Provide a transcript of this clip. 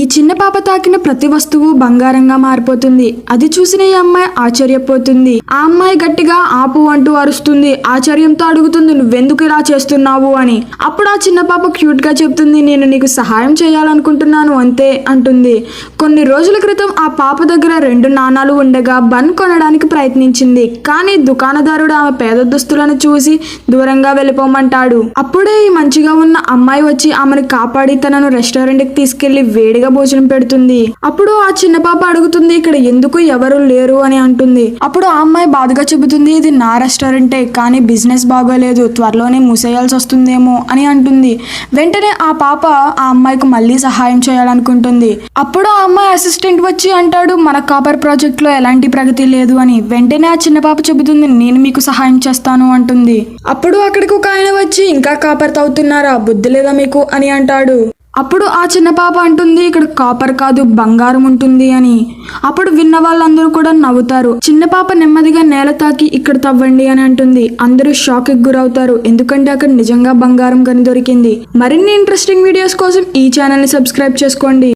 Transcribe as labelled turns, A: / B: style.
A: ఈ చిన్న పాప తాకిన ప్రతి వస్తువు బంగారంగా మారిపోతుంది. అది చూసిన ఈ అమ్మాయి ఆశ్చర్యపోతుంది. ఆ అమ్మాయి గట్టిగా ఆపు అంటూ అరుస్తుంది. ఆశ్చర్యంతో అడుగుతుంది, నువ్వెందుకు ఇలా చేస్తున్నావు అని. అప్పుడు ఆ చిన్న పాప క్యూట్ గా చెప్తుంది, నేను నీకు సహాయం చేయాలనుకుంటున్నాను అంతే అంటుంది. కొన్ని రోజుల క్రితం ఆ పాప దగ్గర 2 నాణాలు ఉండగా బన్ కొనడానికి ప్రయత్నించింది. కానీ దుకాణదారుడు ఆమె పేద దుస్తులను చూసి దూరంగా వెళ్ళిపోమంటాడు. అప్పుడే ఈ మంచిగా ఉన్న అమ్మాయి వచ్చి ఆమెను కాపాడి తనను రెస్టారెంట్ కి తీసుకెళ్లి వేడిగా భోజనం పెడుతుంది. అప్పుడు ఆ చిన్న పాప అడుగుతుంది, ఇక్కడ ఎందుకు ఎవరు లేరు అని అంటుంది. అప్పుడు ఆ అమ్మాయి బాధగా చెబుతుంది, ఇది నా రెస్టారెంటే, కానీ బిజినెస్ బాగోలేదు, త్వరలోనే మూసేయాల్సి వస్తుందేమో అని అంటుంది. వెంటనే ఆ పాప ఆ అమ్మాయికి మళ్ళీ సహాయం చేయాలనుకుంటుంది. అప్పుడు ఆ అమ్మాయి అసిస్టెంట్ వచ్చి అంటాడు, మన కాపర్ ప్రాజెక్ట్ లో ఎలాంటి ప్రగతి లేదు అని. వెంటనే ఆ చిన్న పాప చెబుతుంది, నేను మీకు సహాయం చేస్తాను అంటుంది. అప్పుడు అక్కడికి ఒక ఆయన వచ్చి, ఇంకా కాపర్ తవ్వుతున్నారా, బుద్ధి లేదా మీకు అని అంటాడు. అప్పుడు ఆ చిన్న పాప అంటుంది, ఇక్కడ కాపర్ కాదు బంగారం ఉంటుంది అని. అప్పుడు విన్న వాళ్ళందరూ కూడా నవ్వుతారు. చిన్న పాప నెమ్మదిగా నేల తాకి ఇక్కడ తవ్వండి అని అంటుంది. అందరూ షాక్ కి గురవుతారు, ఎందుకంటే అక్కడ నిజంగా బంగారం గని దొరికింది. మరిన్ని ఇంట్రెస్టింగ్ వీడియోస్ కోసం ఈ ఛానల్ ని సబ్స్క్రైబ్ చేసుకోండి.